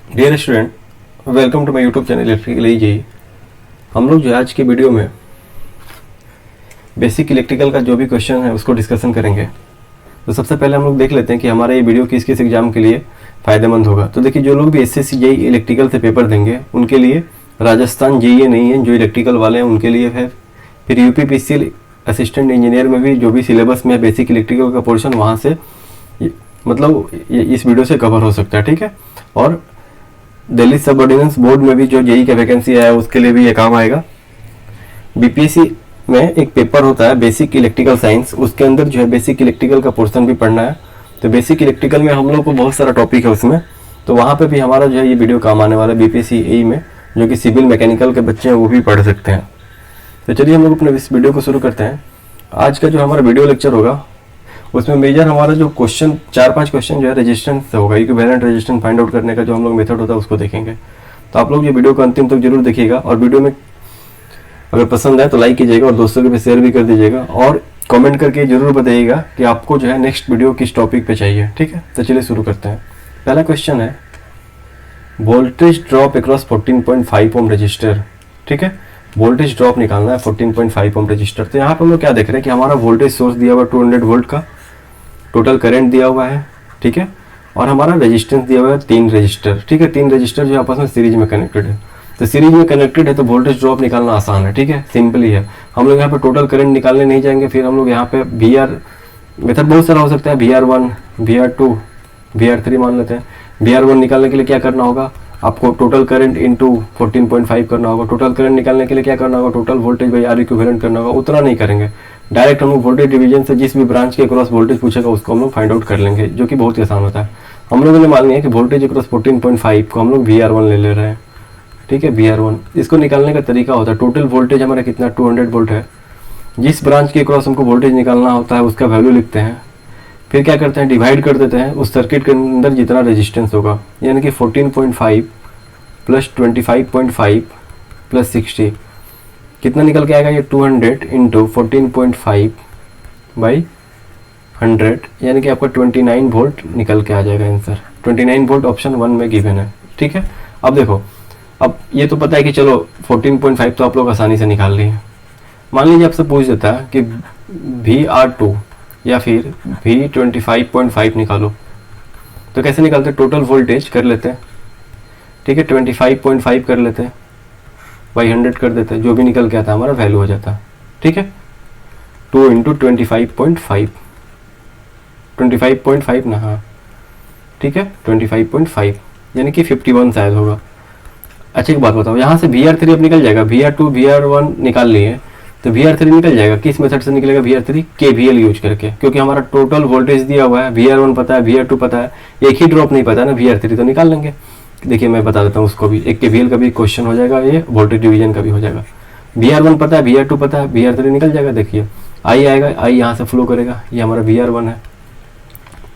Dear student, welcome to my YouTube channel electrical ji. हम लोग जो आज के वीडियो में बेसिक इलेक्ट्रिकल का जो भी क्वेश्चन है उसको डिस्कशन करेंगे। तो सबसे पहले हम लोग देख लेते हैं कि हमारा ये वीडियो किस किस एग्जाम के लिए फ़ायदेमंद होगा। तो देखिए, जो लोग भी एसएससी जेई इलेक्ट्रिकल से पेपर देंगे उनके लिए राजस्थान जेईई नहीं है, जो इलेक्ट्रिकल वाले हैं उनके लिए है। फिर यूपीपीसीएल असिस्टेंट इंजीनियर में भी जो भी सिलेबस में बेसिक इलेक्ट्रिकल का पोर्शन वहाँ से मतलब इस वीडियो से कवर हो सकता है, ठीक है। और दिल्ली सब ऑर्डिनेंस बोर्ड में भी जो जेईई का वैकेंसी आया है उसके लिए भी ये काम आएगा। बीपीएससी में एक पेपर होता है बेसिक इलेक्ट्रिकल साइंस, उसके अंदर जो है बेसिक इलेक्ट्रिकल का पोर्शन भी पढ़ना है। तो बेसिक इलेक्ट्रिकल में हम लोग को बहुत सारा टॉपिक है उसमें, तो वहाँ पे भी हमारा जो है ये वीडियो काम आने वाला है। बीपीएससी एई में जो कि सिविल मैकेनिकल के बच्चे हैं वो भी पढ़ सकते हैं। तो चलिए हम लोग अपने इस वीडियो को शुरू करते हैं। आज का जो हमारा वीडियो लेक्चर होगा उसमें मेजर हमारा जो क्वेश्चन 4-5 क्वेश्चन जो है रेजिस्टेंस से होगा। इक्विवेलेंट रेजिस्टेंस फाइंड आउट करने का जो हम लोग मेथड होता है उसको देखेंगे। तो आप लोग ये वीडियो को अंतिम तक जरूर देखिएगा, और वीडियो में अगर पसंद आए तो लाइक कीजिएगा और दोस्तों के भी शेयर भी कर दीजिएगा, और कमेंट करके जरूर बताइएगा कि आपको जो है नेक्स्ट वीडियो किस टॉपिक पे चाहिए, ठीक है। तो चलिए शुरू करते हैं। पहला क्वेश्चन है voltage drop across 14.5 ohm resistor, ठीक है। वोल्टेज ड्रॉप निकालना है 14.5 ओम रजिस्टर। तो यहाँ पर हम लोग क्या देख रहे हैं कि हमारा वोल्टेज सोर्स दिया हुआ 200 वोल्ट का, टोटल करंट दिया हुआ है, ठीक है। और हमारा रेजिस्टेंस दिया हुआ है 3 रजिस्टर, ठीक है। 3 रजिस्टर जो आपस में सीरीज में कनेक्टेड है। तो सीरीज में कनेक्टेड है तो वोल्टेज ड्रॉप निकालना आसान है, ठीक है, सिंपल ही है। हम लोग यहाँ पे टोटल करंट निकालने नहीं जाएंगे। फिर हम लोग यहाँ पे VR मेथड बहुत सारा हो सकता है, VR1, VR2, VR3 मान लेते हैं। VR1 निकालने के लिए क्या करना होगा, आपको टोटल करंट इंटू 14.5 करना होगा। टोटल करंट निकालने के लिए क्या करना होगा, total voltage by R equivalent करना होगा। उतना नहीं करेंगे, डायरेक्ट हम लोग वोल्टेज डिवीजन से जिस भी ब्रांच के क्रॉस वोल्टेज पूछेगा उसको हम लोग फाइंड आउट कर लेंगे, जो कि बहुत ही आसान होता है। हम लोगों ने मान लिया कि वोल्टेज क्रॉस 14.5 को हम लोग VR1 ले रहे हैं, ठीक है। VR1 इसको निकालने का तरीका होता है, टोटल वोल्टेज हमारा कितना 200 वोल्ट है, जिस ब्रांच के क्रॉस हमको वोल्टेज निकालना होता है उसका वैल्यू लिखते हैं। फिर क्या करते हैं, डिवाइड कर देते हैं उस सर्किट के अंदर जितना रेजिस्टेंस होगा, यानी कि 14.5 प्लस 25.5 प्लस 60 कितना निकल के आएगा, ये 200 इंटू 14.5 बाई 100, यानी कि आपका 29 वोल्ट निकल के आ जाएगा आंसर। 29 वोल्ट ऑप्शन 1 में गिवन है, ठीक है। अब देखो, अब ये तो पता है कि चलो 14.5 तो आप लोग आसानी से निकाल लिए। मान लीजिए आपसे पूछ देता है कि VR2 या फिर V25.5 निकालो, तो कैसे निकालते हैं, टोटल वोल्टेज कर लेते हैं, ठीक है, 25.5 कर लेते हैं, बाई 100 कर देते हैं, जो भी निकल के आता है हमारा वैल्यू हो जाता है, ठीक है। 2 इंटू 25.5, 25.5 ना, हाँ ठीक है, 25.5 यानी कि 51 शायद होगा। अच्छा एक बात बताओ, यहाँ से VR3 अब निकल जाएगा, VR2 VR1 निकाल लिए तो VR3 निकल जाएगा। किस मेथड से निकलेगा VR3, KVL यूज करके, क्योंकि हमारा टोटल वोल्टेज दिया हुआ है, VR1 पता है, VR2 पता है, एक ही ड्रॉप नहीं पता ना, VR3 तो निकाल लेंगे। देखिए मैं बता देता हूँ उसको भी, एक KVL का भी क्वेश्चन हो जाएगा, ये वोल्टेज डिवीजन का भी हो जाएगा। VR1 पता है, VR2 पता है, VR3 निकल जाएगा। देखिए I आएगा, I यहाँ से फ्लो करेगा, ये हमारा VR1 है,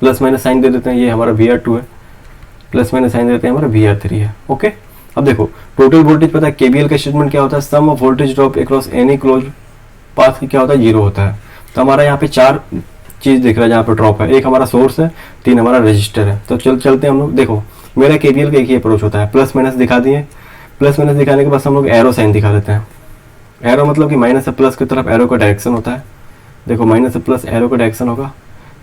प्लस माइनस साइन दे देते हैं, ये हमारा VR2 है, प्लस माइनस साइन देते हैं हमारा VR3 है, ओके। अब देखो टोटल वोल्टेज पता है, KVL का स्टेटमेंट क्या होता है, sum of voltage drop across any close path क्या होता है, 0 होता है। तो हमारा यहाँ पे 4 चीज दिख रहा है जहाँ पे ड्रॉप है, एक हमारा सोर्स है, 3 हमारा रजिस्टर है। तो चलते हैं हम लोग। देखो मेरा KVL का एक ही अप्रोच होता है, प्लस माइनस दिखा दिए, प्लस माइनस दिखाने के बाद हम लोग एरो साइन दिखा देते हैं। एरो मतलब कि माइनस से प्लस की तरफ एरो का डायरेक्शन होता है। देखो माइनस से प्लस एरो का डायरेक्शन होगा,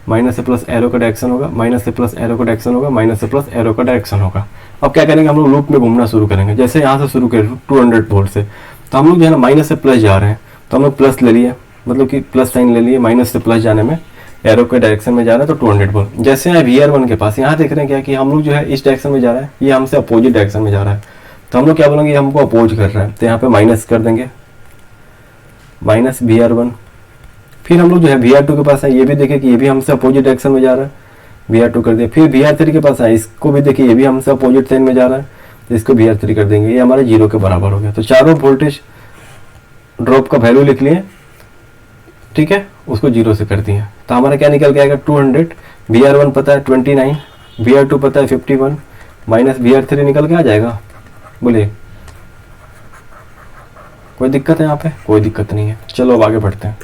माइनस से प्लस एरो का डायरेक्शन होगा, माइनस से प्लस एरो का डायरेक्शन होगा, माइनस से प्लस एरो का डायरेक्शन होगा। अब क्या करेंगे, हम लोग लूप में घूमना शुरू करेंगे। जैसे यहाँ से शुरू करें 200 वोल्ट से, तो हम लोग जो है ना माइनस से प्लस जा रहे हैं, तो हम लोग प्लस ले लिए, मतलब कि प्लस साइन ले लिए, माइनस से प्लस जाने में एरो के डायरेक्शन में जा रहा है तो 200 वोल्ट। जैसे आए VR1 के पास, यहाँ देख रहे हैं क्या कि हम लोग जो है इस डायरेक्शन में जा रहा है, ये हमसे अपोजिट डायरेक्शन में जा रहा है, तो हम लोग क्या बोलेंगे, हमको अपोज कर रहा है, तो यहाँ पे माइनस कर देंगे, माइनस VR1। फिर हम लोग जो है VR2 के पास है, ये भी देखें कि ये भी हमसे अपोजिट डायरेक्शन में जा रहा है, VR2 कर दिया। फिर VR3 के पास है, इसको भी देखिए ये भी हमसे अपोजिट साइन में जा रहा है, तो इसको VR3 कर देंगे, ये हमारे 0 के बराबर हो गया। तो चारों वोल्टेज ड्रॉप का वैल्यू लिख लिए, ठीक है, उसको 0 से कर दिए। तो हमारा क्या निकल के आएगा 200, VR1 पता है 29, VR2 पता है 51, माइनस VR3 निकल के आ जाएगा। बोलिए कोई दिक्कत है यहाँ पे? कोई दिक्कत नहीं है। चलो अब आगे बढ़ते हैं,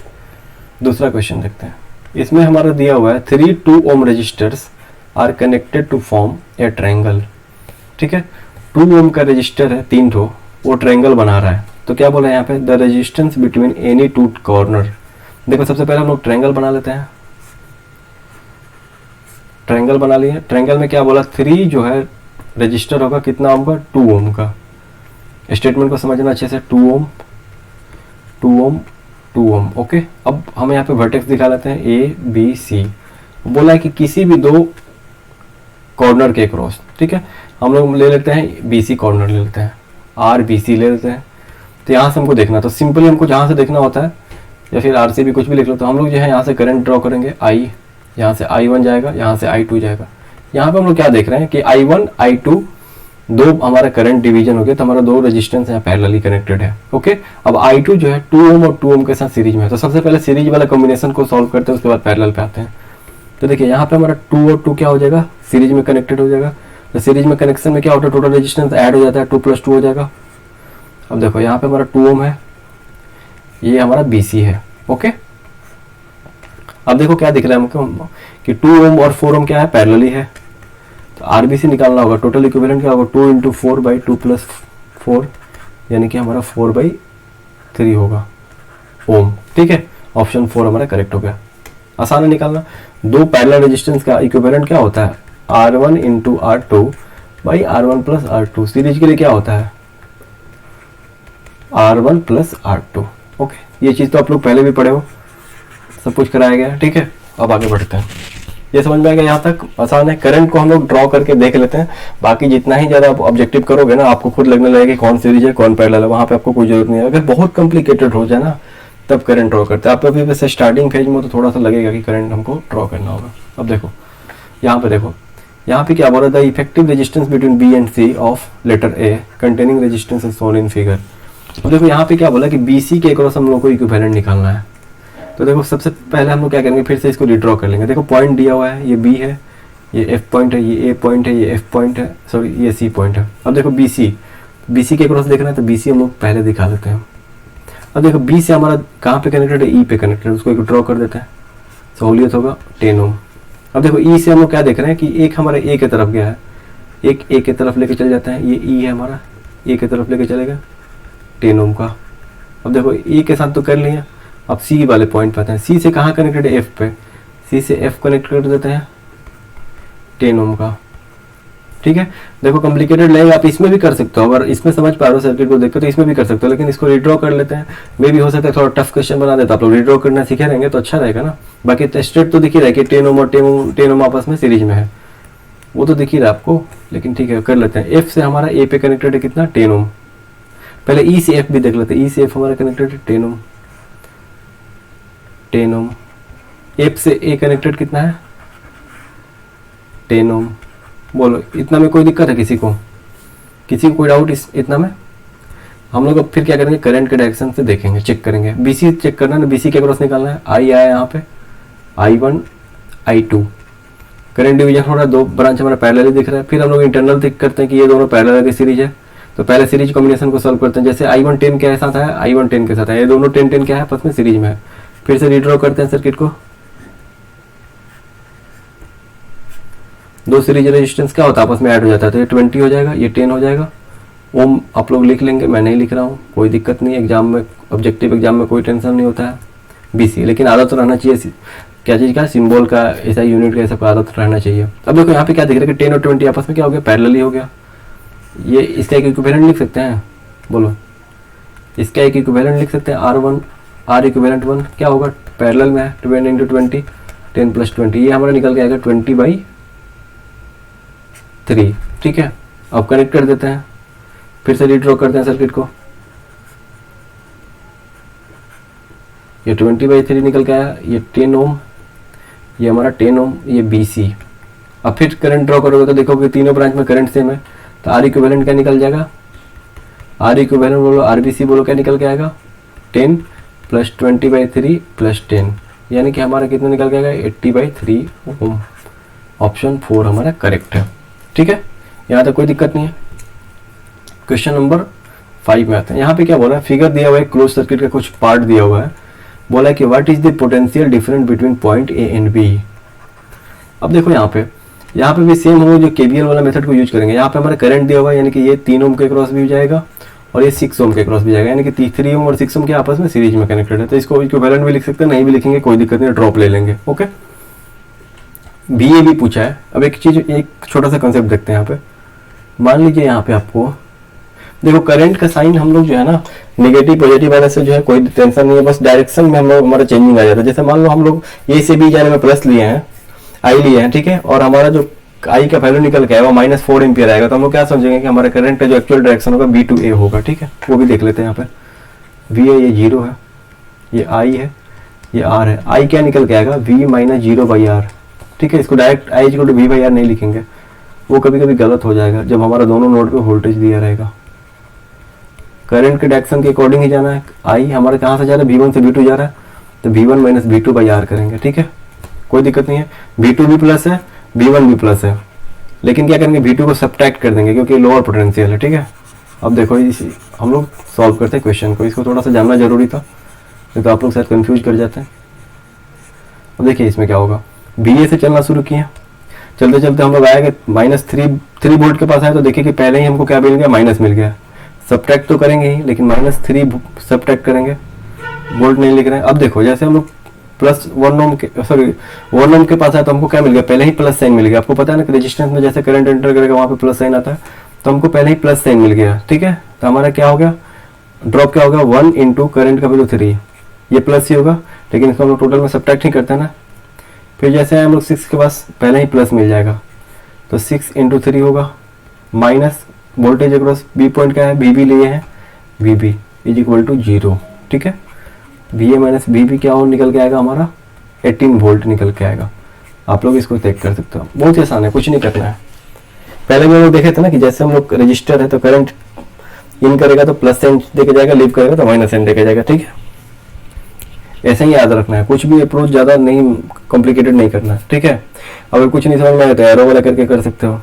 दूसरा क्वेश्चन देखते हैं। इसमें हमारा दिया हुआ है 3 2 ohm resistors are connected to form a triangle. ठीक है। 2 ओम का रजिस्टर है, 3 ठो, वो ट्रायंगल बना रहा है। तो क्या बोला है यहाँ पे, the resistance between any two corner. देखो सबसे पहले हम लोग ट्रायंगल बना लेते हैं। ट्रायंगल बना लिए। ट्रायंगल में क्या बोला, 3 जो है रजिस्टर होगा कितना ओम का, 2 ओम का। स्टेटमेंट को समझना अच्छे से, 2 ओम 2 ओम 2 ओम। ओके, अब हम यहाँ पे वर्टेक्स दिखा लेते हैं, ए बी सी। बोला है कि किसी भी 2 कॉर्नर के क्रॉस, ठीक है। हम लोग ले लेते हैं बी सी कॉर्नर ले लेते हैं, आर बी सी ले लेते हैं। तो यहाँ से हमको देखना, तो सिंपली हमको जहाँ से देखना होता है, या फिर आर सी भी कुछ भी लिख लो, तो हम लोग जो है यहाँ से करंट ड्रॉ करेंगे, आई, यहाँ से I1 जाएगा, यहाँ से I2 जाएगा। यहाँ पे हम लोग क्या देख रहे हैं कि I1 I2 दो हमारा करंट डिवीजन हो गया, तो हमारा 2 रेजिस्टेंस यहाँ पैरेलली कनेक्टेड है। ओके, अब I2 जो है 2 ओम और 2 ओम के साथ सीरीज में है। तो सबसे पहले सीरीज वाला कॉम्बिनेशन को सॉल्व करते हैं, उसके बाद पैरेलल पे आते हैं। तो देखिए यहाँ पे हमारा 2 और 2 क्या हो जाएगा, सीरीज में कनेक्टेड हो जाएगा। तो सीरीज में कनेक्शन में क्या होता है, टोटल रेजिस्टेंस ऐड हो जाता है, 2 + 2 हो जाएगा। अब देखो यहाँ पे हमारा 2 ओम है, ये हमारा BC है। ओके, अब देखो क्या दिख रहा है हमको कि 2 ओम और 4 ओम क्या है, पैरेलली है। तो RBC निकालना होगा, टोटल इक्विवेलेंट क्या होगा, 2 × 4/2 + 4, यानी कि हमारा 4/3 होगा ओम। ठीक है, ऑप्शन 4 हमारा करेक्ट हो गया। आसान है निकालना। 2 पैरेलल रेजिस्टेंस का इक्विवेलेंट क्या होता है, R1 × R2/R1 + R2। सीरीज के लिए क्या होता है, R1 + R2। ओके, ये चीज़ तो आप लोग पहले भी पढ़े हो, सब कुछ कराया गया। ठीक है, अब आगे बढ़ते हैं। ये समझ में आ गया, यहाँ तक आसान है। करंट को हम लोग ड्रॉ करके देख लेते हैं। बाकी जितना ही ज़्यादा आप ऑब्जेक्टिव करोगे ना, आपको खुद लगने लगेगा कि कौन सीरीज है कौन पैरेलल है, वहाँ पे आपको कोई जरूरत नहीं है। अगर बहुत कॉम्प्लिकेटेड हो जाए ना, तब करंट ड्रॉ करते हैं। आप अभी वैसे स्टार्टिंग फेज में तो थोड़ा सा लगेगा कि करंट हमको ड्रॉ करना होगा। अब देखो यहाँ पे, देखो यहाँ पे क्या बोल रहा था, effective resistance between B and C of letter A containing resistance is shown in figure. अब देखो यहाँ पे क्या बोला कि BC के अक्रॉस हम लोग को इक्विवेलेंट निकालना है। तो देखो सबसे पहले हम लोग क्या करेंगे, फिर से इसको रिड्रॉ कर लेंगे। देखो पॉइंट दिया हुआ है, ये B है, ये F पॉइंट है, ये A पॉइंट है, ये F पॉइंट है, सॉरी ये C पॉइंट है। अब देखो BC के अक्रॉस देखना है, तो BC हम लोग पहले दिखा देते हैं। अब देखो B से हमारा कहाँ पे कनेक्टेड है, E पे कनेक्टेड है, उसको एक ड्रॉ कर देते हैं, सहूलियत होगा 10 ओम। अब देखो E से हम लोग क्या देख रहे हैं कि एक हमारा A की तरफ गया है, एक A की तरफ लेके चल जाता है, ये E है हमारा, A की तरफ लेके चलेगा 10 ओम का। अब देखो E के साथ तो कर लिया, अब C वाले पॉइंट पे आते हैं। C से कहाँ कनेक्टेड है, F पे, C से F कनेक्ट कर देते हैं 10 ओम का। ठीक है, देखो कॉम्प्लिकेटेड लगेगा, आप इसमें भी कर सकते हो। अगर इसमें समझ पा रहे हो सर्किट को देखकर, तो इसमें भी कर सकते हो, लेकिन इसको रिड्रॉ कर लेते हैं। मे भी हो सकता है थोड़ा टफ क्वेश्चन बना देता, आप लोग रिड्रॉ करना सीखे रहेंगे तो अच्छा रहेगा ना। बाकी टेस्टेड तो दिख ही रहा है कि 10 ओम और 10 ओम आपस में सीरीज में है, वो तो दिख ही रहा है आपको, लेकिन ठीक है कर लेते हैं। F से हमारा A पे कनेक्टेड है कितना, 10 ओम। पहले E से F भी देख लेते हैं, E से F हमारा कनेक्टेड है 10 ओम, 10 ओम। F से A कनेक्टेड कितना है, 10 ओम। बोलो इतना में कोई दिक्कत है किसी को कोई डाउट इतना में? हम लोग अब फिर क्या करेंगे, करंट के डायरेक्शन से देखेंगे, चेक करेंगे। BC चेक करना है ना, BC के अक्रॉस निकालना है। I आया यहाँ पे, I1 I2 करंट डिवीजन हो रहा है, 2 ब्रांच हमारा पैरेलल दिख रहा है। फिर हम लोग इंटरनल देख करते हैं कि ये दोनों पैरेलल की सीरीज है। तो पहले सीरीज कॉम्बिनेशन को सॉल्व करते हैं। जैसे I1 10 के साथ है, I1 10 के साथ है, ये दोनों 10 क्या है आपस में सीरीज में है। फिर से रिड्रॉ करते हैं सर्किट को। 2 सीरीज रेजिस्टेंस क्या होता है, आपस में ऐड हो जाता है, तो ये 20 हो जाएगा, ये 10 हो जाएगा। ओम आप लोग लिख लेंगे, मैं नहीं लिख रहा हूँ, कोई दिक्कत नहीं है। एग्जाम में, ऑब्जेक्टिव एग्जाम में कोई टेंशन नहीं होता है। BC लेकिन आदत तो रहना चाहिए, क्या चीज़ का, सिंबल का, ऐसा यूनिट का, सब आदत रहना चाहिए। अब देखो यहाँ पे क्या दिख रहा है कि 10 और 20 आपस में क्या हो गया, पैरेलली हो गया। ये इसका एक इक्विवेलेंट लिख सकते हैं, बोलो इसका एक इक्विवेलेंट लिख सकते हैं, R1 R इक्विवेलेंट 1 क्या होगा, पैरेलल में है, 20 × 20 10 + 20, ये हमारा निकल के आएगा 20/3। ठीक है, अब कनेक्ट कर देते हैं, फिर से रिड्रॉ करते हैं सर्किट को। ये 20/3 निकल के आया, ये 10 ओम, ये हमारा 10 ओम, ये BC। अब फिर करंट ड्रॉ करोगे तो देखोगे तीनों ब्रांच में करंट सेम है, तो R इक्विवेलेंट क्या निकल जाएगा, R इक्विवेलेंट बोलो, RBC बोलो, क्या निकल के आएगा 10 + 20/3 + 10, यानी कि हमारा कितना निकल के आएगा 80/3 ओम। ऑप्शन 4 हमारा करेक्ट है। ठीक है, यहाँ तक कोई दिक्कत नहीं है। क्वेश्चन नंबर 5 में आते हैं। यहाँ पे क्या बोला है, फिगर दिया हुआ है, क्लोज सर्किट का कुछ पार्ट दिया हुआ है। बोला है कि what is the potential difference between point A and B। अब देखो यहाँ पे यहाँ पे भी सेम हो, जो केवीएल वाला मेथड को यूज करेंगे। यहाँ पे हमारा करंट दिया हुआ है, यानी कि ये 3 ओम के क्रॉस भी हो जाएगा और ये 6 ओम के क्रॉस भी जाएगा, यानी कि 3 ओम और 6 ओम के आपस में सीरीज में कनेक्टेड है। तो इसको इक्विवेलेंट भी लिख सकते हैं, नहीं भी लिखेंगे कोई दिक्कत नहीं, ड्रॉप ले लेंगे। ओके, बीए भी पूछा है। अब एक चीज, एक छोटा सा कंसेप्ट देखते हैं यहाँ पे। मान लीजिए यहाँ पे आपको देखो करंट का साइन हम लोग जो है ना नेगेटिव पॉजिटिव वाले से जो है कोई टेंशन नहीं है, बस डायरेक्शन में हम लोग हमारा चेंजिंग आ जाता है। जैसे मान लो हम लोग ए से बी जाने में प्लस लिए हैं, आई लिए हैं, ठीक है, और हमारा जो आई का वैल्यू निकल के आएगा -4 एम्पियर आएगा, तो हम लोग क्या समझेंगे कि हमारा करंट का जो एक्चुअल डायरेक्शन होगा बी टू ए होगा। ठीक है, वो भी देख लेते हैं। यहाँ पे वी है, ये 0 है, ये आई है, ये आर है। आई क्या निकल के आएगा, वी माइनस 0/r। ठीक है, इसको direct I equal to v/r नहीं लिखेंगे, वो कभी कभी गलत हो जाएगा जब हमारा दोनों नोड पे वोल्टेज दिया रहेगा। करंट के डायरेक्शन के अकॉर्डिंग ही जाना है। आई हमारे कहाँ से जा रहा है, V1 से V2 जा रहा है, तो V1 माइनस V2/r करेंगे। ठीक है, कोई दिक्कत नहीं है। V2 भी प्लस है, V1 भी प्लस है, लेकिन क्या करेंगे, V2 को सब्ट्रैक्ट कर देंगे क्योंकि लोअर पोटेंशियल है। ठीक है, अब देखो हम लोग सॉल्व करते हैं क्वेश्चन को, इसको थोड़ा सा जानना जरूरी था, नहीं तो आप लोग शायद कंफ्यूज कर जाते हैं। अब देखिए इसमें क्या होगा, BA से चलना शुरू किए, चलते चलते हम लोग आएंगे -3 वोल्ट के पास आए, तो देखिए कि पहले ही हमको क्या मिल गया, माइनस मिल गया। सब्ट्रैक्ट तो करेंगे ही, लेकिन -3 सब्ट्रैक्ट करेंगे, वोल्ट नहीं लिख रहे हैं। अब देखो जैसे हम लोग +1 ओम के 1 ओम के पास आए तो हमको क्या मिल गया, पहले ही प्लस साइन मिल गया। आपको पता है ना कि रेजिस्टेंस में जैसे करंट एंटर करेगा वहाँ पे प्लस साइन आता है, तो हमको पहले ही प्लस साइन मिल गया। ठीक है, तो हमारा क्या हो गया, ड्रॉप क्या होगा, 1 इंटू करंट का वैल्यू 3, ये प्लस ही होगा, लेकिन इसको हम लोग टोटल में सब्ट्रैक्ट नहीं करते ना। फिर जैसे हम लोग 6 के पास पहले ही प्लस मिल जाएगा, तो 6 इंटू 3 होगा, minus voltage across B point क्या है, VB लिए हैं, VB इज इक्वल टू 0। ठीक है, VA माइनस VB क्या हो निकल के आएगा, हमारा 18 वोल्ट निकल के आएगा। आप लोग इसको चेक कर सकते हो, बहुत ही आसान है, कुछ नहीं करना है। पहले भी हम लोग देखे थे ना कि जैसे हम लोग रजिस्टर है तो करंट इन करेगा तो प्लस साइन देके जाएगा, लीव करेगा तो माइनस साइन देके जाएगा। ठीक है, ऐसे ही याद रखना है, कुछ भी अप्रोच ज़्यादा नहीं कॉम्प्लिकेटेड नहीं करना है। ठीक है, अगर कुछ नहीं समझ में आए तो एरो वाला करके कर सकते हो।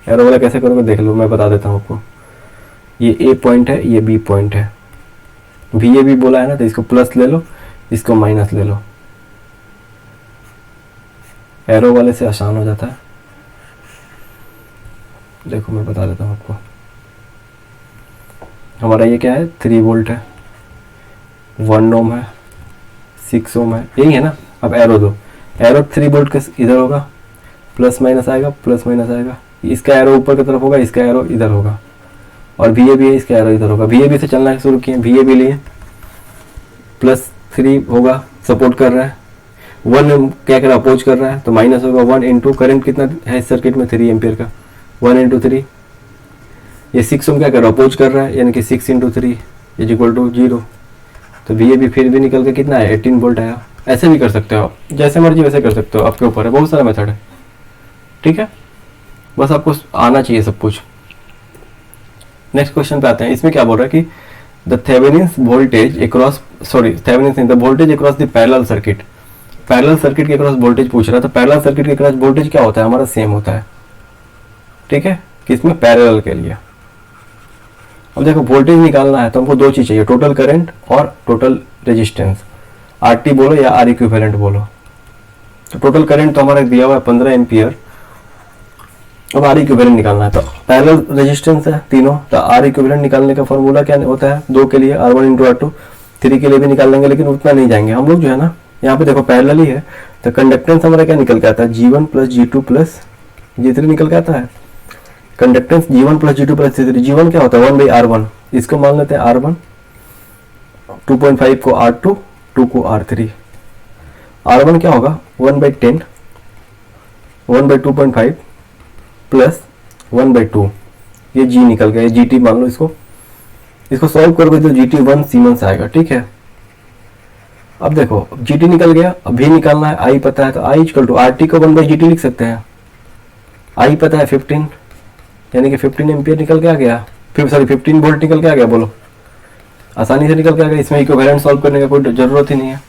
एरो वाला कैसे करोगे देख लो, मैं बता देता हूँ आपको। ये A पॉइंट है, ये B पॉइंट है, VA भी बोला है ना, तो इसको प्लस ले लो, इसको माइनस ले लो। एरो वाले से आसान हो जाता है। देखो मैं बता देता हूँ आपको, हमारा ये क्या है, 3 वोल्ट है, 1 ओम है, 6 ओम है, यही है ना। अब एरो दो, एरो 3 वोल्ट के इधर होगा, प्लस माइनस आएगा, प्लस माइनस आएगा, इसका एरो ऊपर की तरफ होगा, इसका एरो इधर होगा, और VA भी है, इसका एरो इधर होगा। VA भी से चलना शुरू किए, VA भी लिए, +3 होगा, सपोर्ट कर रहा है, 1 क्या कर रहा है, अपोज कर रहा है, तो माइनस होगा 1 इंटू करंट कितना है इस सर्किट में, 3 एम्पियर का, 1 इंटू 3। ये 6 ओम क्या कर रहा है, अपोज कर रहा है, यानी कि 6 इंटू 3 इज इक्वल टू 0। तो VA भी फिर भी निकल के कितना है, 18 वोल्ट आया। ऐसे भी कर सकते हो आप, जैसे मर्जी वैसे कर सकते हो, आपके ऊपर है, बहुत सारा मेथड है। ठीक है, बस आपको आना चाहिए सब कुछ। नेक्स्ट क्वेश्चन पे आते हैं। इसमें क्या बोल रहा है कि the Thevenin's voltage across, Thevenin's नहीं, the voltage across the parallel circuit. Parallel circuit के अक्रॉस वोल्टेज पूछ रहा है, तो पैरेलल सर्किट के अक्रॉस वोल्टेज क्या होता है, हमारा सेम होता है। ठीक है, किसमें, पैरेलल के लिए। अब देखो वोल्टेज निकालना है तो हमको 2 चीज चाहिए, टोटल करंट और टोटल रेजिस्टेंस। RT बोलो या R इक्विवेलेंट बोलो। तो टोटल करंट तो हमारा दिया हुआ है 15 एम्पियर। अब R इक्विवेलेंट निकालना है, तो पैरेलल रेजिस्टेंस है तीनों, तो R इक्विवेलेंट निकालने का फॉर्मूला क्या होता है, 2 के लिए R1 इंटू R2, 3 के लिए भी निकाल लेंगे, लेकिन उतना नहीं जाएंगे हम लोग जो है ना। यहाँ पे देखो पैरेलल ही है, तो कंडक्टेंस हमारा क्या निकल के आता है, G1 plus G2 plus G3 निकल के आता है। Conductance G1 plus G2 plus G3, G1 क्या होता है, 1/R1, इसको मान लेते हैं R1, 2.5 को R2, 2 को R3। R1 क्या होगा, 1/10, 1/2.5 प्लस 1/2, ये G निकल गया, GT मान लो इसको सॉल्व करोगे तो GT 1 सीमेंस आएगा। ठीक है, अब देखो GT निकल गया, अब भी निकालना है, I पता है, तो I इक्वल टू RT को 1/GT लिख सकते हैं। I पता है 15, यानी कि 15 एम्पियर निकल के आ गया, फिर 15 वोल्ट निकल के आ गया। बोलो, आसानी से निकल के आ गया, इसमें इक्विवेलेंट सॉल्व करने का कोई जरूरत ही नहीं है।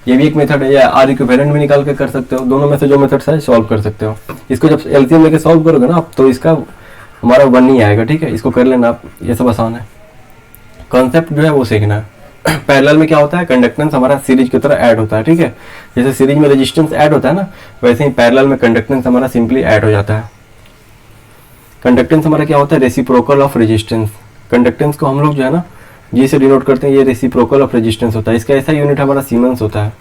ये भी एक मेथड है, या R इक्विवेलेंट भी निकाल के कर सकते हो, दोनों में से जो मेथड है सॉल्व कर सकते हो। इसको जब LCM लेके सॉल्व करोगे ना आप, तो इसका हमारा 1 नहीं आएगा। ठीक है, इसको कर लेना आप, ये सब आसान है, कॉन्सेप्ट जो है वो सीखना है। पैरेलल में क्या होता है, कंडक्टेंस हमारा सीरीज की तरह ऐड होता है, ठीक है। जैसे सीरीज में रेजिस्टेंस ऐड होता है ना, वैसे ही पैरेलल में कंडक्टेंस हमारा सिंपली ऐड हो जाता है। कंडक्टेंस हमारा क्या होता है, रेसिप्रोकल ऑफ रेजिस्टेंस। कंडक्टेंस को हम लोग जो है ना जी से डिनोट करते हैं, ये रेसिप्रोकल ऑफ रेजिस्टेंस होता है। इसका ऐसा यूनिट हमारा सीमेंस होता है।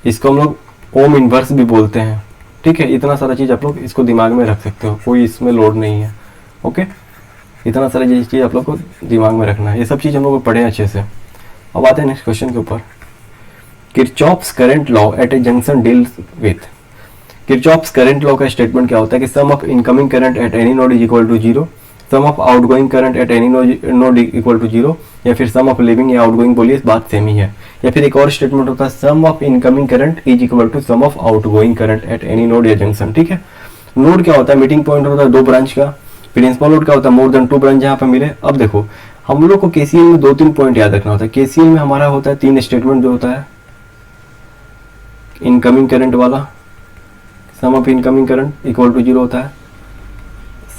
इसको हम लोग ओम इनवर्स भी बोलते हैं, ठीक है। इतना सारा चीज़ आप लोग इसको दिमाग में रख सकते हो, कोई इसमें लोड नहीं है, ओके। इतना सारा चीज़ आप लोग को दिमाग में रखना है, ये सब चीज़ हम लोग को पढ़े अच्छे से। अब आते हैं नेक्स्ट क्वेश्चन के ऊपर। Kirchhoff's current law at a junction deals with. Kirchhoff's current law का स्टेटमेंट क्या होता है कि sum of incoming current at any node is equal to zero, sum of outgoing current at any node equal to zero, या फिर sum of leaving या outgoing, बोलिए बात सेम ही है। या फिर एक और स्टेटमेंट होता है sum of incoming current is equal to sum of outgoing current at any node या जंक्शन, ठीक है। नोड क्या होता है, मीटिंग पॉइंट होता है दो ब्रांच का। प्रिंसिपल नोड क्या होता है, मोर देन टू ब्रांच जहाँ पे मिले। अब देखो हम लोग को केसीएल में 2-3 पॉइंट याद रखना होता है। केसीएल में हमारा होता है 3 स्टेटमेंट जो होता है, इनकमिंग करंट वाला, sum of incoming current equal to zero होता है,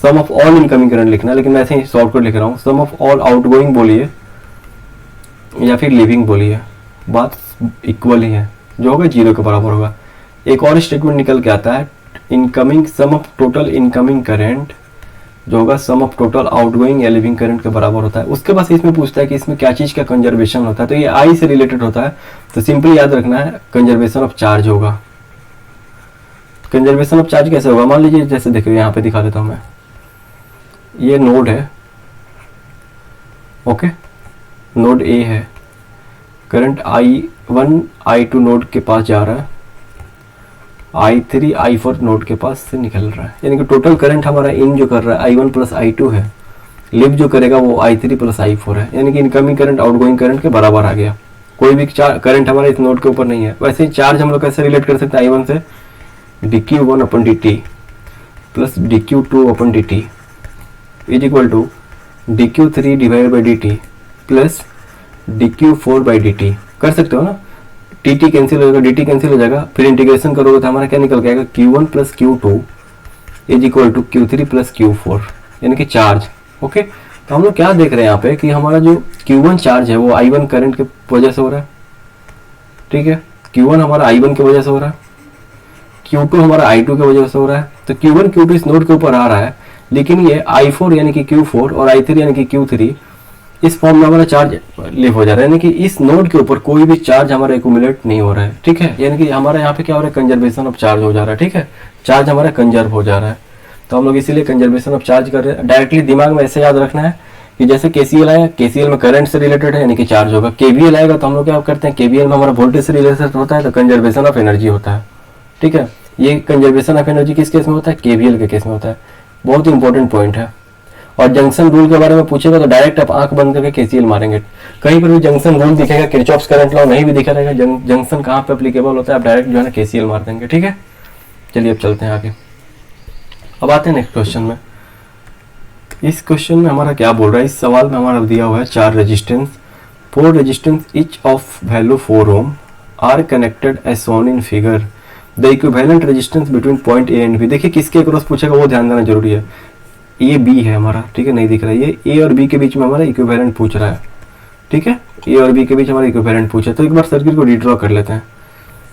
sum of all incoming current लिखना है, लेकिन मैं ऐसे ही शॉर्टकट लिख रहा हूँ, सम ऑफ ऑल आउटगोइंग बोलिए या फिर लिविंग बोलिए, बात इक्वल ही है, जो होगा जीरो के बराबर होगा। एक और स्टेटमेंट निकल के आता है, incoming sum of total incoming current जो होगा सम ऑफ टोटल आउटगोइंग या लिविंग करंट के बराबर होता है। उसके बाद इसमें पूछता है कि इसमें क्या चीज का कंजर्वेशन होता है, तो ये आई से रिलेटेड होता है, तो सिंपली याद रखना है कंजर्वेशन ऑफ चार्ज होगा। कंजर्वेशन ऑफ चार्ज कैसे होगा, मान लीजिए जैसे देखिए यहाँ पे दिखा देता हूँ मैं, ये नोड है, ओके, नोड ए है, करंट I1 I2 नोड के पास जा रहा है, I3 I4 नोड के पास से निकल रहा है, यानी कि टोटल करंट हमारा इन जो कर रहा है I1 प्लस I2 है, लिव जो करेगा वो I3 प्लस I4 है, यानी कि इनकमिंग करंट आउटगोइंग करंट के बराबर आ गया। कोई भी करंट हमारा इस नोड के ऊपर नहीं है। वैसे ही चार्ज हम लोग कैसे रिलेट कर सकते हैं, I1 से dq1 upon dt plus dq2 upon dt is equal to dq3 divide by dt plus dq4 by dt। कर सकते हो ना, dt कैंसिल हो जाएगा, dt कैंसिल हो जाएगा, फिर इंटीग्रेशन करोगे तो हमारा क्या निकल के आएगा, q1 plus q2 is equal to q3 plus q4, यानी कि चार्ज, ओके। तो हम लोग क्या देख रहे हैं यहाँ पे कि हमारा जो q1 चार्ज है वो I1 करंट की वजह से हो रहा है, ठीक है। q1 हमारा I1 की वजह से हो रहा है, q2 हमारा I2 की वजह से हो रहा है। तो q1 q2 इस नोड के ऊपर आ रहा है, लेकिन ये I4 यानी कि q4 और I3 यानी कि q3 इस फॉर्म में हमारा चार्ज लिव हो जा रहा है, यानी कि इस नोड के ऊपर कोई भी चार्ज हमारा एक्यूमुलेट नहीं हो रहा है, ठीक है। यानी कि हमारा यहाँ पे क्या हो रहा है, कंजर्वेशन ऑफ चार्ज हो जा रहा है, ठीक है। चार्ज हमारा कंजर्व हो जा रहा है, तो हम लोग इसीलिए कंजर्वेशन ऑफ चार्ज कर रहे हैं। डायरेक्टली दिमाग में ऐसे याद रखना है कि जैसे केसीएल आया, केसीएल में करंट से रिलेटेड है यानी कि चार्ज होगा। केवीएल आएगा तो हम लोग क्या करते हैं, केवीएल में हमारा वोल्टेज से रिलेटेड होता है, तो कंजर्वेशन ऑफ एनर्जी होता है, ठीक है। ये कंजर्वेशन ऑफ एनर्जी किस केस में होता है, केवीएल के केस में होता है। बहुत इंपॉर्टेंट पॉइंट है। और जंक्शन रूल के बारे में पूछेगा तो डायरेक्ट आप आंख बंद करके केसीएल मारेंगे। कहीं पर भी जंक्शन रूल दिखेगा, किरचॉफ्स करंट लॉ नहीं भी दिखा रहेगा, जंक्शन कहाँ पे एप्लीकेबल होता है, आप डायरेक्ट जो है ना केसीएल मार देंगे, ठीक है। चलिए अब चलते हैं आगे। अब आते हैं नेक्स्ट क्वेश्चन में। इस क्वेश्चन में हमारा क्या बोल रहा है, इस सवाल में हमारा दिया हुआ है 4 resistance, 4 resistance each of value 4 ohm are connected as shown in figure. The equivalent resistance between point A and B. देखिए किसके अक्रॉस पूछेगा वो ध्यान देना जरूरी है। ये बी है हमारा, ठीक है, नहीं दिख रहा है। ये ए और बी के बीच में हमारा इक्विवेलेंट पूछ रहा है, ठीक है। ए और बी के बीच हमारा इक्विवेलेंट पूछा, तो एक बार सर्किट को रिड्रॉ कर लेते हैं।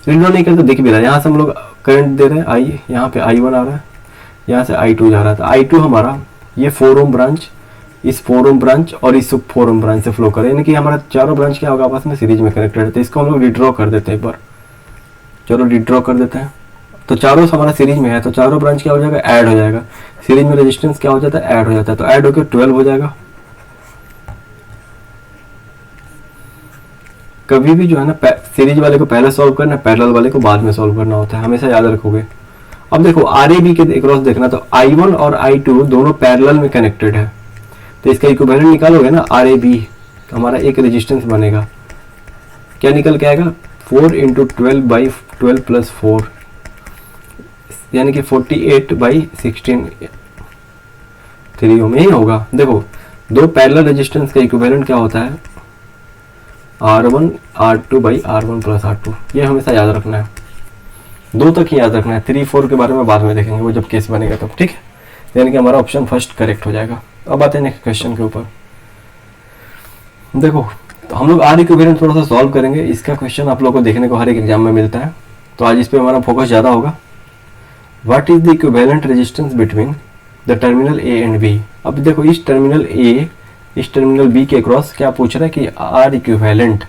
रिड्रॉ नहीं करते दिख भी रहा है, यहाँ से हम लोग करंट दे रहे हैं आई, यहाँ पे I1 आ रहा है, यहाँ से I2 जा रहा है। तो I2 हमारा ये 4 ओम ब्रांच, इस 4 ओम ब्रांच और इस 4 ओम ब्रांच से फ्लो करे, यानी कि हमारा चारों ब्रांच क्या होगा, आपस में सीरीज में कनेक्टेड है। तो इसको हम लोग रिड्रॉ कर देते हैं एक बार, चलो रिड्रॉ कर देते हैं। तो चारों हमारा सीरीज में है, तो चारों ब्रांच क्या हो जाएगा, ऐड हो जाएगा। सीरीज में रेजिस्टेंस क्या हो जाता है, ऐड हो जाता है, तो ऐड होकर 12 हो जाएगा। कभी भी जो है ना सीरीज वाले को पहले सॉल्व करना, पैरेलल वाले को बाद में सॉल्व करना होता है, हमेशा याद रखोगे। अब देखो RAB के अक्रॉस देखना, तो I1 और I2 दोनों पैरेलल में कनेक्टेड है, तो इसका इक्विवेलेंट निकालोगे ना RAB, तो हमारा एक रेजिस्टेंस बनेगा, क्या निकल के आएगा, 4 × 12/12 + 4 यानी कि 48/16 3 ओम, यही होगा। देखो दो पैरेलल रेजिस्टेंस का इक्विवेलेंट क्या होता है, R1 R2/R1 + R2। ये हमेशा याद रखना है, 2 तक ही याद रखना है, 3 4 के बारे में बाद में देखेंगे, वो जब केस बनेगा तब, ठीक है। यानी कि हमारा ऑप्शन फर्स्ट करेक्ट हो जाएगा। अब आते हैं नेक्स्ट क्वेश्चन के ऊपर। देखो तो हम लोग आर इक्विवेलेंट थोड़ा सा सॉल्व करेंगे। इसका क्वेश्चन आप लोगों को देखने को हर एक एग्जाम में मिलता है, तो आज इस पे हमारा फोकस ज़्यादा होगा। What is the equivalent resistance between the terminal A and B. अब देखो इस टर्मिनल ए इस टर्मिनल बी के अक्रॉस क्या पूछ रहा है कि आर इक्विवेलेंट।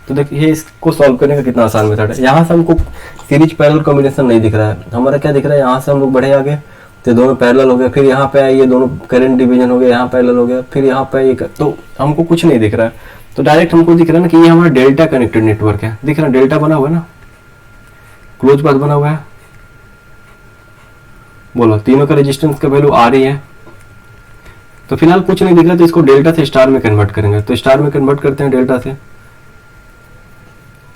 तो देखिए इसको सॉल्व करने का कितना आसान मेथड है। यहाँ से हमको सीरीज पैरेलल कॉम्बिनेशन नहीं दिख रहा है, हमारा क्या दिख रहा है, यहाँ से हम लोग बढ़े आगे तो दोनों पैरेलल हो गए, फिर यहाँ पे ये दोनों करंट डिवीजन हो गया, यहाँ पैरेलल हो गया, फिर यहाँ पे ये, तो हमको कुछ नहीं दिख रहा है। तो डायरेक्ट हमको दिख रहा है ना कि ये हमारा डेल्टा कनेक्टेड नेटवर्क है। दिख रहा है डेल्टा बना हुआ है ना, क्लोज पाथ बना हुआ है। बोलो तीनों का रेजिस्टेंस का वैल्यू आ रही है। तो फिलहाल कुछ नहीं दिख रहा, तो इसको डेल्टा से स्टार में कन्वर्ट करेंगे। तो स्टार में कन्वर्ट करते हैं डेल्टा से।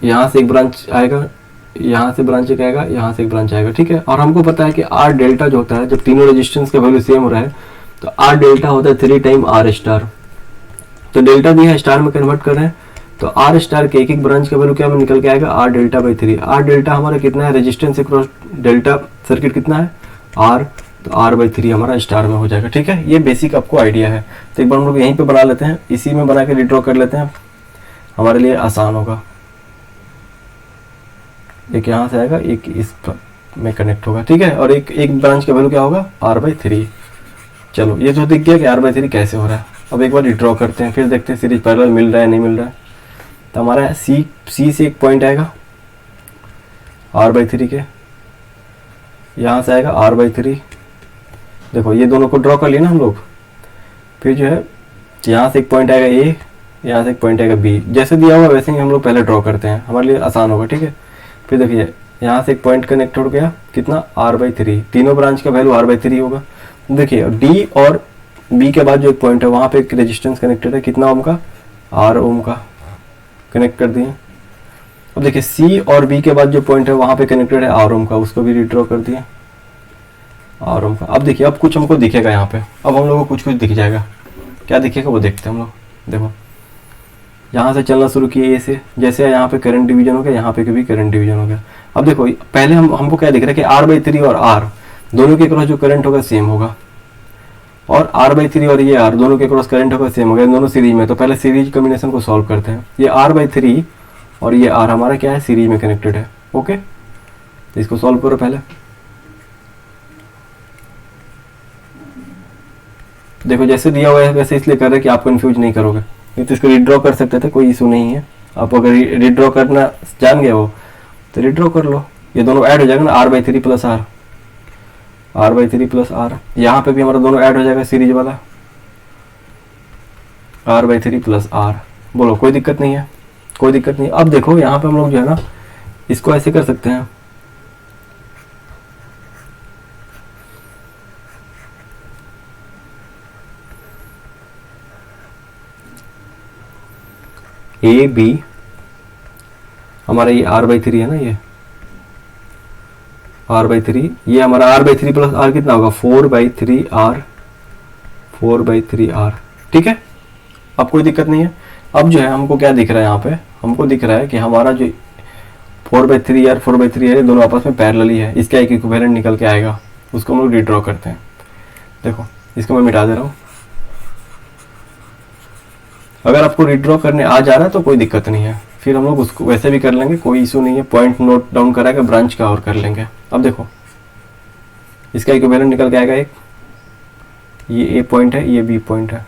यहाँ से एक ब्रांच आएगा, यहाँ से ब्रांच एक आएगा, यहाँ से एक ब्रांच आएगा, ठीक है। और हमको पता है कि आर डेल्टा जो होता है, जब तीनों रेजिस्टेंस का वैल्यू सेम हो रहा है तो आर डेल्टा होता है 3 टाइम आर स्टार। तो डेल्टा दिया है, स्टार में कन्वर्ट कर रहे हैं, तो आर स्टार के एक एक ब्रांच का वैल्यू क्या में निकल के आएगा, R delta by 3। R delta हमारा कितना है, रेजिस्टेंस अक्रॉस डेल्टा सर्किट कितना है, आर, तो आर बाई 3 हमारा स्टार में हो जाएगा, ठीक है। ये बेसिक आपको आइडिया है। तो एक बार हम लोग यहीं पे बना लेते हैं, इसी में बना के रिड्रॉ कर लेते हैं, हमारे लिए आसान होगा। एक यहाँ से आएगा, एक इस में कनेक्ट होगा, ठीक है। और एक ब्रांच का वैल्यू क्या होगा, आर बाई 3। चलो ये तो दिख गया कि आर बाई 3 कैसे हो रहा है। अब एक बार रिड्रॉ करते हैं, फिर देखते हैं सीरीज पैरेलल मिल रहा है नहीं मिल रहा है। तो हमारा सी से एक पॉइंट आएगा आर बाई 3 के, यहाँ से आएगा आर बाई 3। देखो ये दोनों को ड्रॉ कर लिया ना हम लोग। फिर जो है यहाँ से एक पॉइंट आएगा ए, यहाँ से एक पॉइंट आएगा बी। जैसे दिया हुआ वैसे ही हम लोग पहले ड्रॉ करते हैं, हमारे लिए आसान होगा, ठीक है। फिर देखिए यहाँ से एक पॉइंट कनेक्ट हो गया, कितना, आर बाई 3। तीनों ब्रांच का वैल्यू आर बाई 3 होगा। देखिए डी और बी के बाद जो एक पॉइंट है वहाँ पे एक रेजिस्टेंस कनेक्टेड है, कितना ओम का, आर ओम का, कनेक्ट कर दिए। अब देखिए सी और बी के बाद जो पॉइंट है वहाँ पे कनेक्टेड है आर ओम का, उसको भी रिड्रॉ कर दिए आर ओम का। अब देखिए अब कुछ हमको दिखेगा यहाँ पे, अब हम लोग को कुछ दिख जाएगा। क्या दिखेगा वो देखते हैं हम लोग। देखो यहाँ से चलना शुरू किए ए से, जैसे यहाँ पे करंट डिवीजन हो गया, यहाँ पे भी करंट डिवीजन हो गया। अब देखो पहले हमको क्या दिख रहा है कि आर बाई 3 और आर दोनों के क्रॉस जो करंट होगा सेम होगा, और आर बाई 3 और ये आर दोनों के क्रॉस करंट होगा सेम होगा, दोनों सीरीज में। तो पहले सीरीज कॉम्बिनेशन को सॉल्व करते हैं। ये आर बाई 3 और ये आर हमारा क्या है, सीरीज में कनेक्टेड है, ओके। तो इसको सॉल्व करो पहले। देखो जैसे दिया हुआ है वैसे इसलिए कर रहे हैं कि आप कंफ्यूज नहीं करोगे, नहीं तो इसको रिड्रॉ कर सकते थे, कोई इशू नहीं है। आप अगर रिड्रॉ करना जान गए हो तो रिड्रॉ कर लो, ये दोनों ऐड हो जाएगा ना, R by 3 plus R, R by 3 plus R. यहाँ पे भी हमारा दोनों ऐड हो जाएगा सीरीज वाला, आर बाई 3 प्लस आर। बोलो कोई दिक्कत नहीं है, कोई दिक्कत नहीं। अब देखो यहाँ पे हम लोग जो है ना इसको ऐसे कर सकते हैं, ए बी हमारा ये आर बाई 3 है ना, ये आर बाई 3, ये हमारा आर बाई 3 प्लस आर कितना होगा, 4 बाई 3 आर, 4 बाई 3 आर, ठीक है। अब कोई दिक्कत नहीं है। अब जो है हमको क्या दिख रहा है यहाँ पे, हमको दिख रहा है कि हमारा जो 4 बाई 3 आर 4 बाई 3 आर दोनों आपस में पैरेलल ही है, इसका एक इक्विवेलेंट निकल के आएगा, उसको हम लोग रिड्रॉ करते हैं। देखो इसको मैं मिटा दे रहा हूँ। अगर आपको रिड्रॉ करने आ जा रहा है तो कोई दिक्कत नहीं है, फिर हम लोग उसको वैसे भी कर लेंगे, कोई इशू नहीं है। पॉइंट नोट डाउन कराएगा, ब्रांच का और कर लेंगे। अब देखो इसका इक्विवेलेंट निकल के आएगा एक, ये ए पॉइंट है, ये बी पॉइंट है,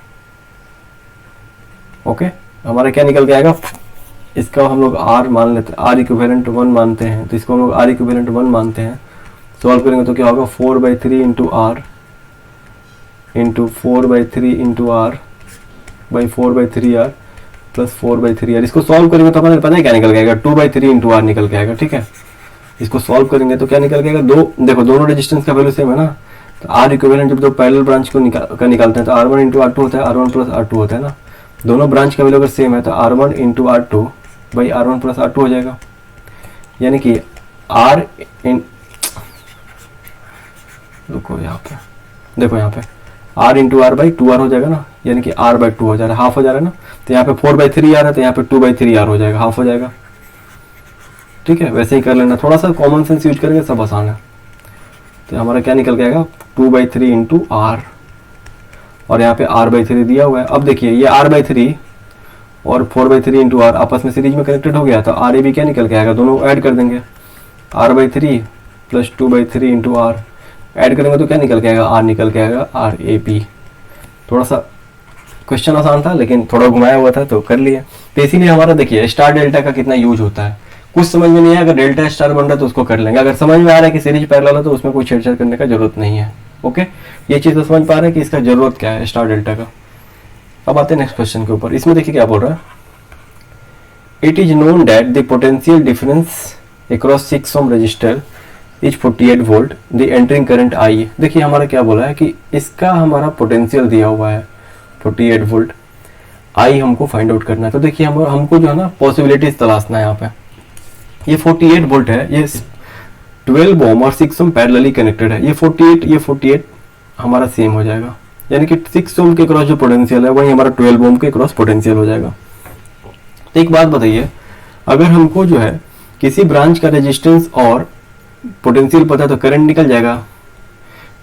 ओके। हमारा क्या निकल के आएगा, इसका हम लोग आर मान लेते हैं, आर इक्विवेलेंट 1 मानते हैं, तो इसको हम लोग आर इक्विवेलेंट 1 मानते हैं। सॉल्व करेंगे तो क्या होगा, 4 by 3 into R into 4 by 3 into R by 4 by 3 R plus 4 by 3 R. इसको सॉल्व करेंगे तो हमारे पता है क्या निकल के आएगा, 2 बाई 3 इंटू आर निकल के आएगा, ठीक है। इसको सॉल्व करेंगे तो क्या निकल के आएगा, देखो दोनों रेजिस्टेंस का वैल्यू सेम है ना, तो आर इक्विवेलेंट जब दो पैरेलल ब्रांच को निकालते हैं तो R1 इंटू R2 होता है, R1 प्लस R2 होता है ना। दोनों ब्रांच का वैल्यू अगर सेम है तो R1 into R2 by R1 plus R2 हो जाएगा, यानी कि R इन, रुको यहाँ पे, देखो यहाँ पे R into R by 2R हो जाएगा ना, यानी कि R बाई 2 हो जा रहा है, हाफ हो जा रहा है ना। तो यहाँ पे 4 बाई 3 R है, तो यहाँ पे 2 बाई 3 R हो जाएगा, हाफ हो जाएगा, ठीक है। वैसे ही कर लेना, थोड़ा सा कॉमन सेंस यूज करेंगे, सब आसान है। तो हमारा क्या निकल के आएगा, 2 बाई 3 इंटू आर, और यहाँ पे R बाई 3 दिया हुआ है। अब देखिए ये R बाई 3 और 4/3 इंटू आर आपस में सीरीज में कनेक्टेड हो गया, तो आर ए बी क्या निकल के आएगा, दोनों ऐड कर देंगे, r/3 plus 2/3 into R add करेंगे तो क्या निकल के आएगा, आर निकल के आएगा आर ए बी। थोड़ा सा क्वेश्चन आसान था लेकिन थोड़ा घुमाया हुआ था तो कर लिया। तो इसीलिए हमारा देखिए स्टार डेल्टा का कितना यूज होता है। कुछ समझ में नहीं है, अगर डेल्टा स्टार बन रहा है तो उसको कर लेंगे, अगर समझ में आ रहा है कि सीरीज पैरेलल है तो उसमें कोई छेड़छाड़ करने का जरूरत नहीं है। ओके, ये चीज़ तो समझ पा रहे हैं कि इसका जरूरत क्या है स्टार डेल्टा का। अब आते हैं नेक्स्ट क्वेश्चन के ऊपर। इसमें देखिए क्या बोल रहा है, it is known that the potential difference across 6 ohm resistor is 48 volt, the entering current I. देखिए हमारा क्या बोला है कि इसका हमारा पोटेंशियल दिया हुआ है 48 वोल्ट, आई हमको फाइंड आउट करना है। तो देखिए हमको जो है ना पॉसिबिलिटीज तलाशना है। यहाँ पे ये 48 वोल्ट है, ये 12 ओम और 6 ओम पैरेलली कनेक्टेड है। ये 48 हमारा सेम हो जाएगा, यानी कि 6 ओम के क्रॉस जो पोटेंशियल है वही हमारा 12 ओम के क्रॉस पोटेंशियल हो जाएगा। तो एक बात बताइए, अगर हमको जो है किसी ब्रांच का रेजिस्टेंस और पोटेंशियल पता है तो करंट निकल जाएगा।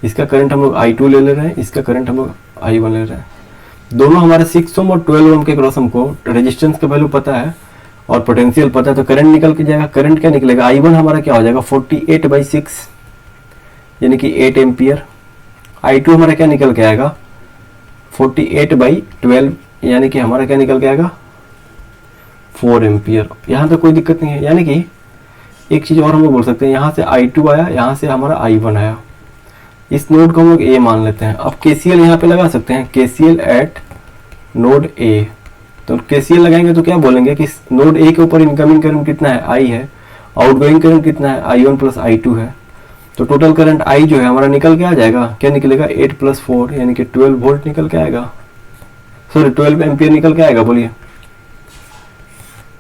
इसका करंट हम लोग I2 ले रहे हैं, इसका करंट हम लोग I1 ले रहे हैं। दोनों हमारे 6 ओम और 12 ओम के क्रॉस हमको रेजिस्टेंस का वैल्यू पता है और पोटेंशियल पता है, तो करंट निकल के जाएगा। करंट क्या निकलेगा, I1 हमारा क्या हो जाएगा 48/6 यानी कि 8 एम्पियर। I2 हमारा क्या निकल के आएगा 48/12 यानी कि हमारा क्या निकल के आएगा 4 एम्पियर। यहाँ तो कोई दिक्कत नहीं है, यानी कि एक चीज और हम लोग बोल सकते हैं, यहाँ से I2 आया, यहाँ से हमारा I1 आया, इस नोड को हम लोग ए मान लेते हैं। अब KCL यहाँ पे लगा सकते हैं, KCL एट नोड ए। तो KCL लगाएंगे तो क्या बोलेंगे कि नोड ए के ऊपर इनकमिंग करंट कितना है, I है, आउटगोइंग करंट कितना है, I1 प्लस I2 है। तो टोटल करंट I जो है हमारा निकल के आ जाएगा, क्या निकलेगा 8 + 4 यानी कि 12 वोल्ट निकल के आएगा, सॉरी 12 एम्पियर निकल के आएगा। बोलिए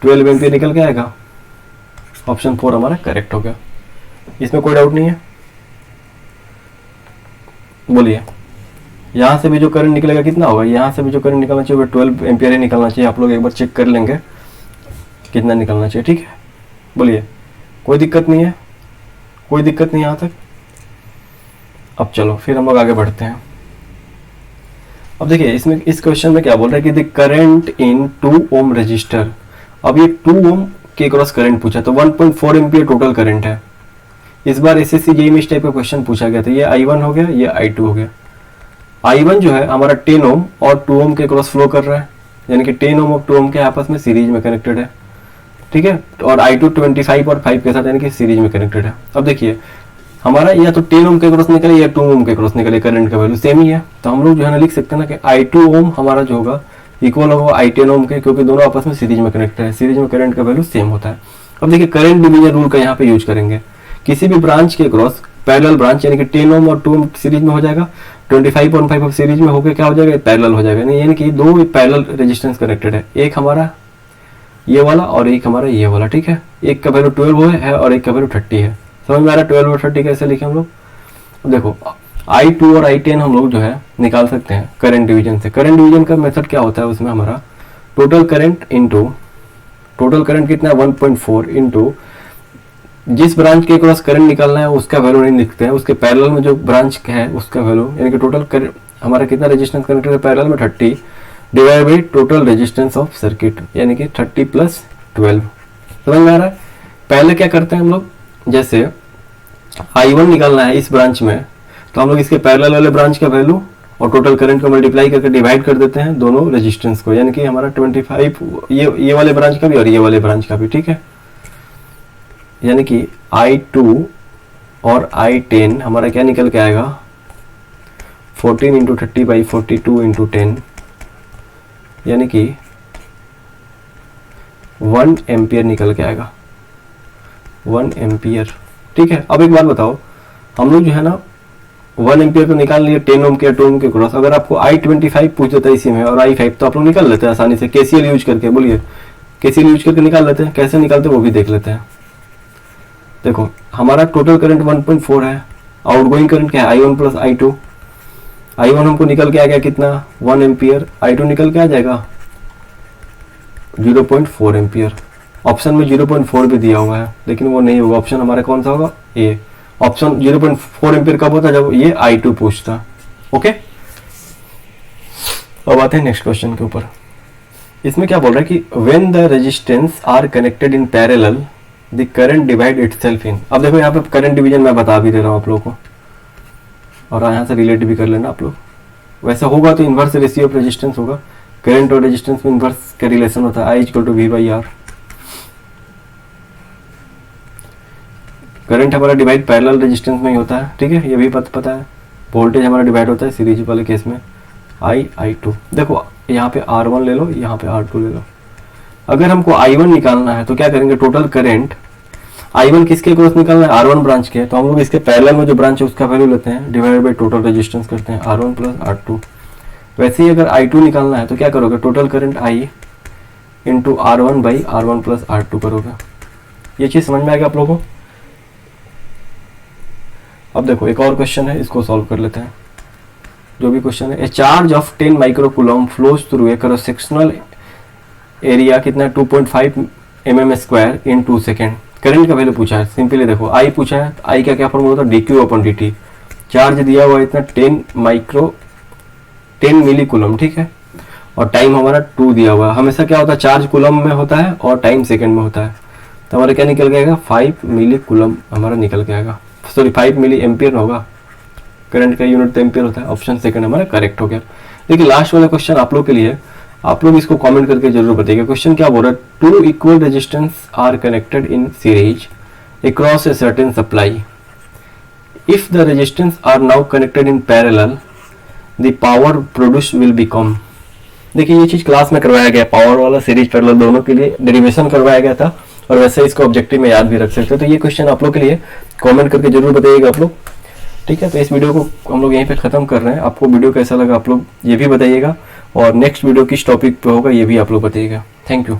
12 एम्पियर निकल के आएगा। ऑप्शन 4 हमारा करेक्ट हो गया, इसमें कोई डाउट नहीं है। बोलिए यहाँ से भी जो करंट निकलेगा कितना होगा, यहाँ से भी जो करंट निकलना चाहिए वो 12 एम्पियर ही निकलना चाहिए। आप लोग एक बार चेक कर लेंगे कितना निकलना चाहिए, ठीक है। बोलिए कोई दिक्कत नहीं है, कोई दिक्कत नहीं यहाँ तक। अब चलो फिर हम लोग आगे बढ़ते हैं। अब देखिए इसमें इस क्वेश्चन में क्या बोल रहा है कि the current in 2 ohm resistor. अब ये 2 ओम के क्रॉस करंट पूछा तो 1.4 एम्पियर टोटल करंट है। इस बार SSC जेईई में इस टाइप का क्वेश्चन पूछा गया था। ये I1 हो गया, ये I2 हो गया। I1 जो है हमारा 10 ओम और 2 ओम के क्रॉस फ्लो कर रहा है, यानी कि 10 ओम और 2 ओम के आपस में सीरीज में कनेक्टेड है, ठीक है। और I2 25 और 5 के साथ यानी कि सीरीज में कनेक्टेड है। अब देखिए हमारा या तो 10 ओम के क्रॉस निकले या 2 ओम के क्रॉस निकले, करंट का वैल्यू सेम ही है। तो हम लोग जो है ना लिख सकते हैं ना कि I2 ओम हमारा जो होगा इक्वल होगा I10 ओम के, क्योंकि दोनों आपस में सीरीज में कनेक्टेड है, सीरीज में करंट का वैल्यू सेम होता है। अब देखिए करंट डिवीजन रूल का यहाँ पे यूज करेंगे। किसी भी ब्रांच के क्रॉस पैरेलल ब्रांच यानी कि 10 ओम और 2 ओम सीरीज में हो जाएगा, 25 और 5 सीरीज में होकर क्या हो जाएगा पैरेलल हो जाएगा, यानी कि दो पैरेलल रेजिस्टेंस कनेक्टेड है, एक हमारा ये वाला और एक हमारा ये वाला, ठीक है। एक का वैल्यू 12 है और एक का वैल्यू 30 है। समझ में आ रहा है 12 और 30 कैसे लिखे हम लोग। अब देखो I2 और I10 हम लोग जो है निकाल सकते हैं करंट डिवीजन से। करंट डिवीजन का मेथड क्या होता है, उसमें हमारा total current into total current कितना है 1.4 इनटू जिस ब्रांच के क्रॉस करंट निकालना है उसका वैल्यू नहीं लिखते हैं, उसके पैरेलल में जो ब्रांच है उसका वैल्यू, यानी कि टोटल करंट हमारा कितना रेजिस्टेंस कनेक्टेड है पैरेलल में 30 divide by total resistance of circuit यानी कि 30 + 12। समझ में आ रहा है। पहले क्या करते हैं हम लोग, जैसे I1 निकालना है इस ब्रांच में तो हम लोग इसके पैरेलल वाले ब्रांच का वैल्यू और टोटल करंट को मल्टीप्लाई करके डिवाइड कर देते हैं दोनों रेजिस्टेंस को, यानी कि हमारा 25 ये वाले ब्रांच का भी और ये वाले ब्रांच का भी, ठीक है। यानी कि I2 और I10 हमारा क्या निकल के आएगा 14 × 30/42 × 10 यानी कि 1 एम्पियर निकल के आएगा, 1 एम्पियर, ठीक है। अब एक बात बताओ, हम लोग जो है ना 1 एम्पियर तो निकाल लिए 10 ओम के 2 ओम के क्रॉस। अगर आपको I25 पूछ देता है इसी में और I5 तो आप लोग निकाल लेते हैं आसानी से KCL यूज करके। बोलिए KCL यूज करके निकाल लेते हैं, कैसे निकालते हैं वो भी देख लेते हैं। देखो हमारा टोटल करंट 1.4 है, आउटगोइंग करंट क्या है I1 + I2। I1 हमको निकल के आ गया कितना 1 एम्पियर, I2 निकल के आ जाएगा 0.4 एम्पियर। ऑप्शन में 0.4 भी दिया हुआ है लेकिन वो नहीं होगा, ऑप्शन हमारा कौन सा होगा ए। ऑप्शन 0.4 एम्पियर कब होता है, जब ये I2 पूछता। ओके, अब आते हैं नेक्स्ट क्वेश्चन के ऊपर। इसमें क्या बोल रहा है कि when the resistance R connected in parallel the current divide itself इन। अब देखो यहाँ पे करंट डिवीजन मैं बता भी दे रहा हूँ आप लोगों को, और यहाँ से रिलेट भी कर लेना आप लोग। वैसे होगा तो इन्वर्स रेशियो ऑफ रेजिस्टेंस होगा, करंट और रेजिस्टेंस में इन्वर्स का रिलेशन होता है, I equal to V by R. Current हमारा डिवाइड पैरेलल रेजिस्टेंस में ही होता है, ठीक है, ये भी पता है। वोल्टेज हमारा डिवाइड होता है सीरीज वाले केस में I2। देखो यहाँ पे R1 ले लो, यहाँ पे R2 ले लो। अगर हमको I1 निकालना है तो क्या करेंगे, टोटल करंट I1 किसके क्रॉस निकालना है, R1 ब्रांच के, तो हम लोग इसके पैरेलल में जो ब्रांच है उसका वैल्यू लेते हैं, डिवाइड बाई टोटल रेजिस्टेंस करते हैं, R1 प्लस R2। वैसे ही अगर I2 निकालना है तो क्या करोगे, total current I into R1 by R1 plus R2 करोगे। ये चीज़ समझ में आएगा आप लोगों को। अब देखो एक और क्वेश्चन है, इसको सॉल्व कर लेते हैं। जो भी क्वेश्चन है, ए charge of 10 microcoulomb flows through a cross sectional area कितना 2.5 mm स्क्वायर इन 2 सेकेंड। करंट का वैल्यू पूछा है, सिंपली देखो आई पूछा है, आई का क्या फॉर्मूला होता है, dq अपॉन dt। चार्ज दिया हुआ है इतना 10 मिलीकूलम, ठीक है, और टाइम हमारा 2 दिया हुआ है। हमेशा क्या होता है, चार्ज कूलम में होता है और टाइम सेकेंड में होता है, तो हमारा क्या निकल गएगा, 5 मिलीकूलम हमारा निकल के आएगा, सॉरी 5 मिली एम्पियर होगा। करंट का यूनिट तो एम्पियर होता है, ऑप्शन सेकंड हमारा करेक्ट हो गया। देखिए लास्ट वाला क्वेश्चन आप लोग के लिए, आप लोग इसको कमेंट करके जरूर बताइएगा। क्वेश्चन क्या बोल रहा है, 2 equal resistance R connected in series across a certain supply, if the resistance R now connected in parallel the power produce will become. देखिए ये चीज क्लास में करवाया गया, पावर वाला सीरीज पैरेलल दोनों के लिए डेरिवेशन करवाया गया था, और वैसे इसको ऑब्जेक्टिव में याद भी रख सकते हो। तो ये क्वेश्चन आप लोग के लिए कमेंट करके जरूर बताइएगा आप लोग, ठीक है। तो इस वीडियो को हम लोग यहीं पे ख़त्म कर रहे हैं। आपको वीडियो कैसा लगा आप लोग ये भी बताइएगा, और नेक्स्ट वीडियो किस टॉपिक पे होगा ये भी आप लोग बताइएगा। Thank you.